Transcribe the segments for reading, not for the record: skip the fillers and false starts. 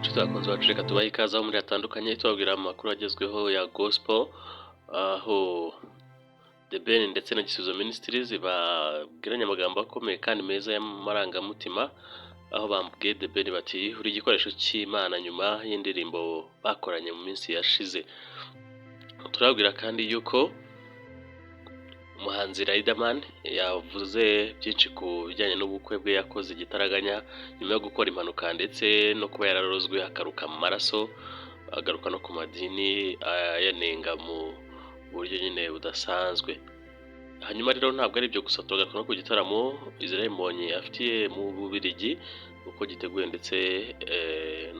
Tutakunze bacu reka tubahe ikaze aho muri hatandukanye tubabwira amakuru agezweho ya gospel, aho The Ben ndetse na Gisubizo Ministries babwiranye amagambo akomeye kandi meza y'amarangamutima, aho bambwiye The Ben bati uri igikoresho cy'Imana nyuma y'indirimbo bakoranye mu minsi yashize. Turabwira kandi yuko umuhanzi Riderman yavuze byinshi ku bijyanye n'ubukwe bwe yakoze igitaraganya nyuma yo gukora impanuka ndetse no kuba yararozwe akaruka mu maraso, agaruka no ku madini ayanenga mu buryo nyine budasanzwe. Hanyuma rero ntabwo ari ibyo gusa, turagaruka no ku gitaramo Israel Mbonyi afitiye mu Bubiligi uko giteguye ndetse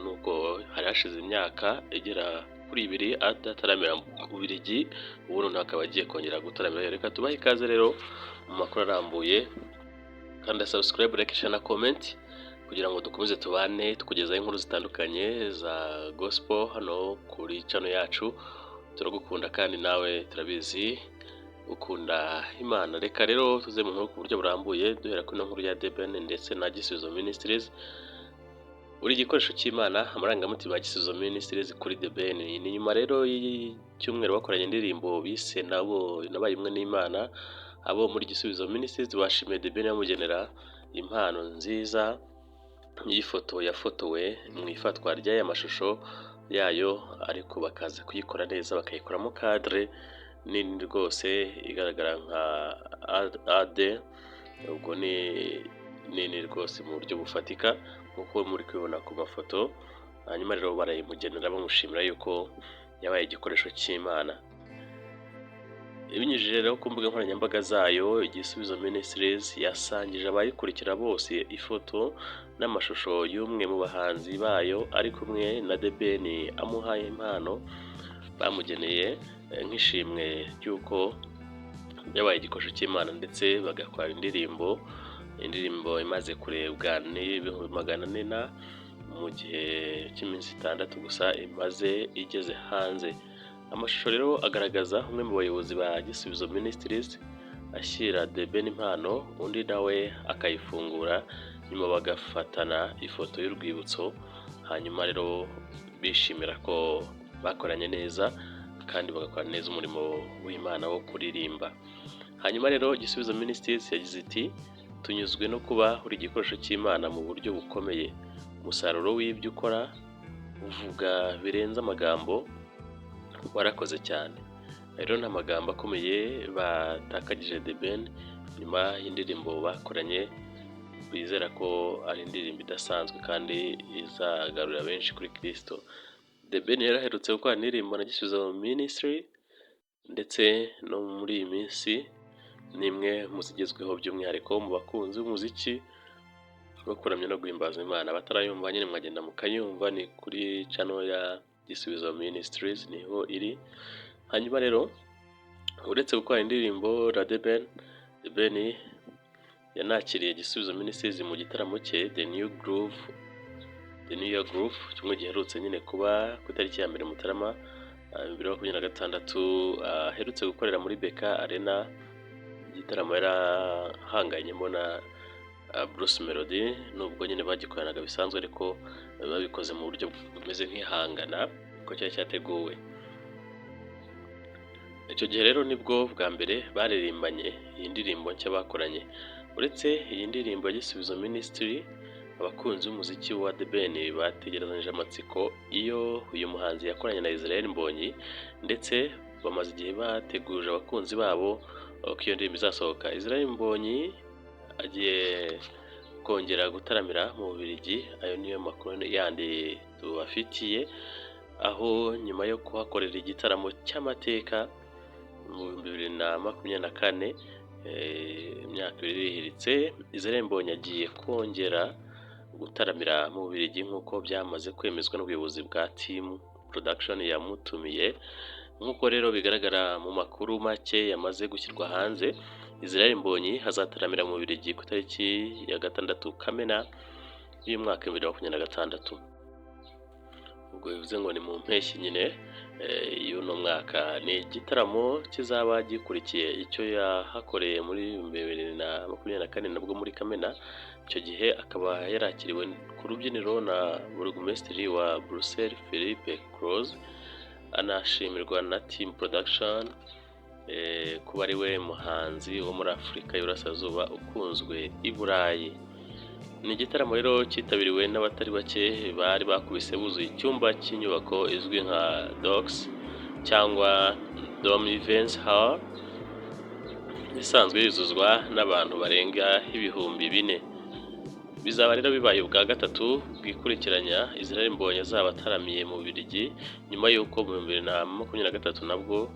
nuko hari hashize imyaka igera kuri 2 adataramira mu Bubiligi, ubu noneho akaba agiye kongera gutaramira. Reka tubahe ikaze rero mu makuru arambuye, kandi subscribe, like, share na comment kugira ngo dukomeze tubane tukugezaho inkuru zitandukanye za gospel hano kuri channel yacu. Turagukunda kandi nawe turabizi ukunda Imana. Reka rero tuze mu nkuru ku buryo burambuye duhera kuri nkuru ya The Ben ndetse na Gisubizo Ministries. Uri igikoresho cy'Imana, amarangamutima ya Gisubizo Ministries kuri The Ben. Ni nyuma rero y'icyumweru bakoranye indirimbo bise nabaye imwe n'Imana. Abo muri Gisubizo Ministries bashimiye The Ben yamugenera impano nziza y'ifoto yafotowe mu ifatwa ry'aya mashusho yayo, ariko bakaza kuyikora neza bakayikoramo cadre nini rwose igaragara nka AD, ubwo ni nini rwose mu buryo bufatika nk'uko muri kubibona ku mafoto. Hanyuma rero barayimugenera bamushimira yuko yabaye igikoresho cy'Imana. Ibinyujije rero ku mbuga nkoranyambaga zayo, Gisubizo Ministries yasangije abayikurikira bose ifoto n'amashusho y'umwe mu bahanzi bayo ari kumwe na The Ben amuhaye impano bamugeneye nk'ishimwe ry'uko yabaye igikoresho cy'Imana, ndetse bagakora indirimbo imaze kurebwa n'ibihumbi 400 mu gihe cy'iminsi 6 gusa imaze igeze hanze. Amashusho rero agaragaza umwe mu bayobozi ba Gisubizo Ministries ashyira The Ben impano, undi nawe akayifungura, nyuma bagafatana ifoto y'urwibutso. Hanyuma rero bishimira ko bakoranye neza kandi bagakora neza umurimo w'Imana wo kuririmba. Hanyuma rero Gisubizo Ministries yagize iti tunyuzwe no kuba uri igikoresho cy'Imana mu buryo bukomeye. Umusaruro w'ibyo ukora uvuga birenze amagambo, warakoze cyane. Rero nta magambo akomeye batakagije The Ben nyuma y'indirimbo bakoranye, bizera ko ari indirimbo idasanzwe kandi izagarurira benshi kuri Kristo. The Ben yaraherutse gukora indirimbo na Gisubizo Ministry, ndetse no muri iyi minsi ni imwe mu zigezweho by'umwihariko mu bakunzi b'umuziki wo kuramya no guhimbaza Imana. Batarayumva nyine mwagenda mukayumva, ni kuri channel ya Gisubizo Ministries niho iri. Hanyuma rero uretse gukora indirimbo na The Ben yanakiriye Gisubizo Ministries mu gitaramo cye The New Year Groove, kimwe giherutse nyine kuba ku itariki ya 1 Mutarama 2026, aherutse gukorera muri Beka Arena. Igitaramo yarahanganyemo na Bruce Melody, nubwo nyine bagikoranaga bisanzwe ariko babikoze mu buryo bumeze nk'ihangana uko cyari cyateguwe. Icyo gihe rero nibwo bwa mbere baririmbanye iyi ndirimbo nshya bakoranye. Uretse iyi ndirimbo ya Gisubizo Ministry, abakunzi b'umuziki wa The Ben bategerezanyije amatsiko iyo uyu muhanzi yakoranye na Israel Mbonyi, ndetse bamaze igihe bateguje abakunzi babo ko iyo ndirimbo izasohoka. Israel Mbonyi agiye kongera gutaramira mu Bubiligi, ayo niyo makuru yandi tubafitiye, aho nyuma yo kuhakorera igitaramo cy'amateka mu 2024, imyaka irihiritse, Israel Mbonyi agiye kongera gutaramira mu Bubiligi nk'uko byamaze kwemezwa n'ubuyobozi bwa Team Production yamutumiye. Nk'uko rero bigaragara mu makuru make yamaze gushyirwa hanze, Israel Mbonyi hazataramira mu Bubiligi ku itariki ya 6 Kamena y'umwaka 2026. Ubwo bivuze ngo ni mu mpeshyi nyine y'uno mwaka. Ni igitaramo kizaba gikurikiye icyo yahakoreye muri 2024 nabwo muri Kamena, icyo gihe akaba yarakiriwe ku rubyiniro na burugumesitiri wa Bruxelles Philippe Cros, anashimirwa na Team Production kuba ari we muhanzi wo muri Afurika y'Iburasirazuba ukunzwe i Burayi. Ni igitaramo rero cyitabiriwe n'abatari bake bari bakubise buzuye icyumba cy'inyubako izwi nka Docs cyangwa Dome Events Hall, isanzwe yuzuzwa n'abantu barenga ibihumbi 4. Bizaba rero bibaye ubwa gatatu bwikurikiranya Israel Mbonyi azaba ataramiye mu Bubiligi, nyuma y'uko mu 2023 nabwo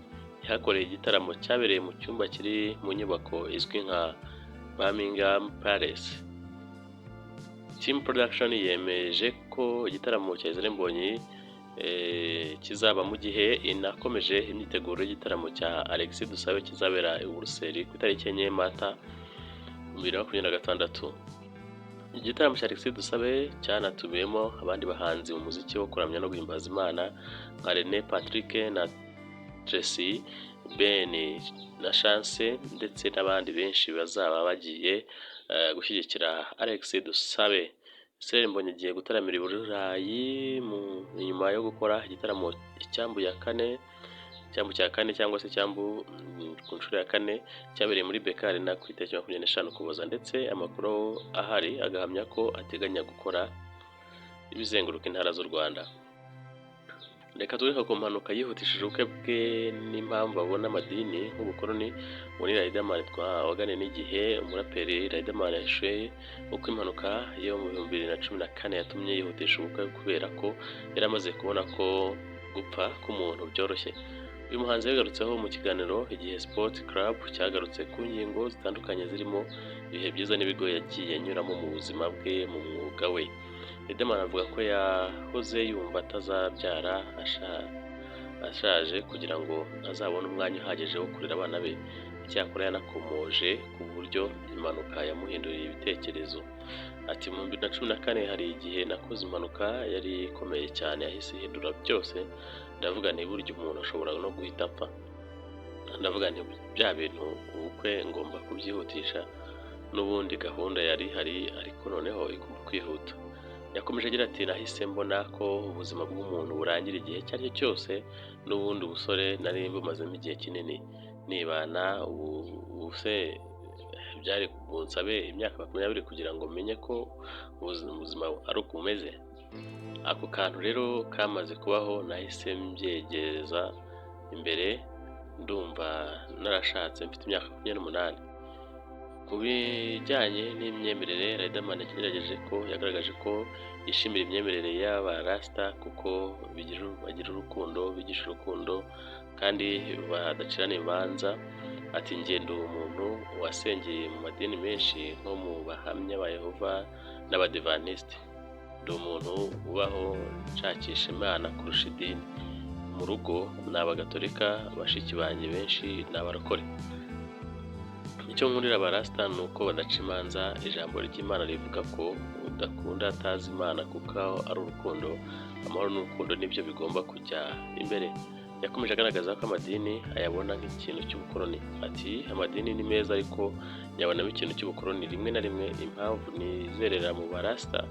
yakoreye igitaramo cyabereye mu cyumba kiri mu nyubako izwi nka Birmingham Palace. Team Production yemeje ko igitaramo cya Israel Mbonyi kizaba mu gihe inakomeje imyiteguro y'igitaramo cya Alexis Dusabe kizabera i Buruseli ku itariki 4 Mata 2026. Igitaramo cya Alexis Dusabe cyanatumiyemo abandi bahanzi mu muziki wo kuramya no guhimbaza Imana nka René Patrick na Tracy Ben na Chance ndetse n'abandi benshi bazaba bagiye gushyigikira Alexis Dusabe. Israel Mbonyi agiye gutaramira i Burayi nyuma yo gukora igitaramo icyambu cya kane cyangwa se cyambu ku nshuro ya 4 cyabereye muri BK Arena ku itariki 25 Ukuboza, ndetse amakuru ahari agahamya ko ateganya gukora ibizenguruka intara z'u Rwanda. Reka tureka ku mpanuka yihutishije ubukwe bwe n'impamvu abona amadini nk'ubukoroni muri Riderman twawagane n'igihe umuraperi Riderman yashuye uko impanuka yo mu 2014 yatumye yihutisha ubukwe kubera ko yari amaze kubona ko gupfa k'umuntu byoroshye. Uyu muhanzi yagarutseho mu kiganiro Igihe Sport Club cyagarutse ku ngingo zitandukanye zirimo ibihe byiza n'ibigo yagiye anyuramo mu buzima bwe mu mwuga we. Riderman avuga ko yahoze yumva atazabyara ashaje kugira ngo azabone umwanya uhagije wo kurera abana be. Icyakora yanakomoje ku buryo impanuka yamuhinduriye ibitekerezo. Ati mu 2014 hari igihe nakoze impanuka yari ikomeye cyane yahise ihindura byose, ndavuga nti burya umuntu ashobora no guhita apfa. Ndavuga nti bya bintu ubukwe ngomba kubyihutisha, n'ubundi gahunda yari hari ariko noneho igomba kwihuta. Yakomeje agira ati nahise mbona ko ubuzima bw'umuntu burangira igihe cyari cyo cyose, n'ubundi ubusore nari bumazemo igihe kinini nibana, ubuse byari bunsabe imyaka 20 kugira ngo menye ko ubuzima ari uko bumeze. Ako kantu rero kamaze kubaho nahise mbyegereza imbere, ndumva narashatse mfite imyaka 28. Ku bijyanye n'imyemerere, Riderman yagaragaje ko yishimira imyemerere y'Abarasta kuko bagira urukundo, bigisha urukundo kandi badacirana imanza. Ati ngendo umuntu wasengeye mu madini menshi nko mu Bahamya ba Yehova n'Abadivantisiti. Ndi umuntu ubaho nshakisha Imana kurusha idini. Mu rugo ni Abagatolika, bashiki banjye benshi ni Abarokore. Icyo nkundira Abarasta ni uko badaca imanza. Ijambo ry'Imana rivuga ko udakunda atazi Imana kuko ari urukundo. Amahoro n'urukundo nibyo bigomba kujya imbere. Yakomeje agaragaza ko amadini ayabona nk'ikintu cy'ubukoroni. Ati amadini ni meza ariko yabonamo ikintu cy'ubukoroni rimwe na rimwe. Impamvu nizerera mu Barasta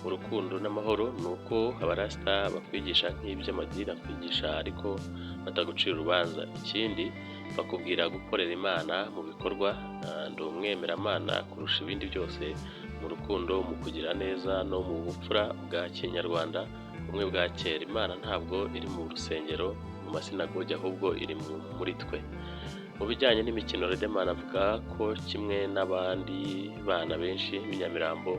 urukundo n'amahoro ni uko Abarasta bakwigisha nk'iby'amadini akwigisha ariko batagucira urubanza. Ikindi bakubwira gukorera Imana mu bikorwa. Ndi umwemeramana kurusha ibindi byose, mu rukundo, mu kugira neza no mu bupfura bwa Kinyarwanda, ubumwe bwa kera. Imana ntabwo iri mu rusengero, mu masinagogi, ahubwo iri muri twe. Mu bijyanye n'imikino, Riderman avuga ko kimwe n'abandi bana benshi b'Inyamirambo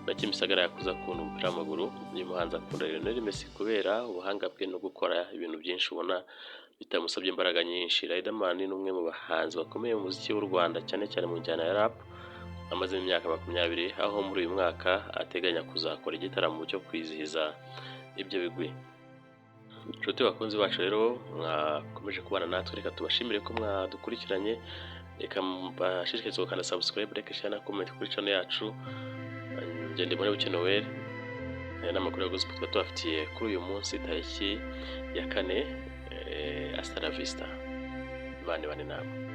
na Kimisagara yakuze akunda umupira w'amaguru. Uyu muhanzi akunda Lionel Messi kubera ubuhanga bwe no gukora ibintu byinshi ubona bitamusabye imbaraga nyinshi. Riderman ni umwe mu bahanzi bakomeye mu muziki w'u Rwanda, cyane cyane mu njyana ya rap. Amaze imyaka 20, aho muri uyu mwaka ateganya kuzakora igitaramo cyo kwizihiza ibyo bigwi. Inshuti bakunzi bacu rero mwakomeje kubana natwe, reka tubashimire ko mwadukurikiranye. Reka mbashishikarize gukanda subscribe, like, share na comment kuri channel yacu. Ngende muri Bukenewe n'amakuru ya gospel twafitiye kuri uyu munsi tariki ya 4. Hasta la vista. Bane namwe.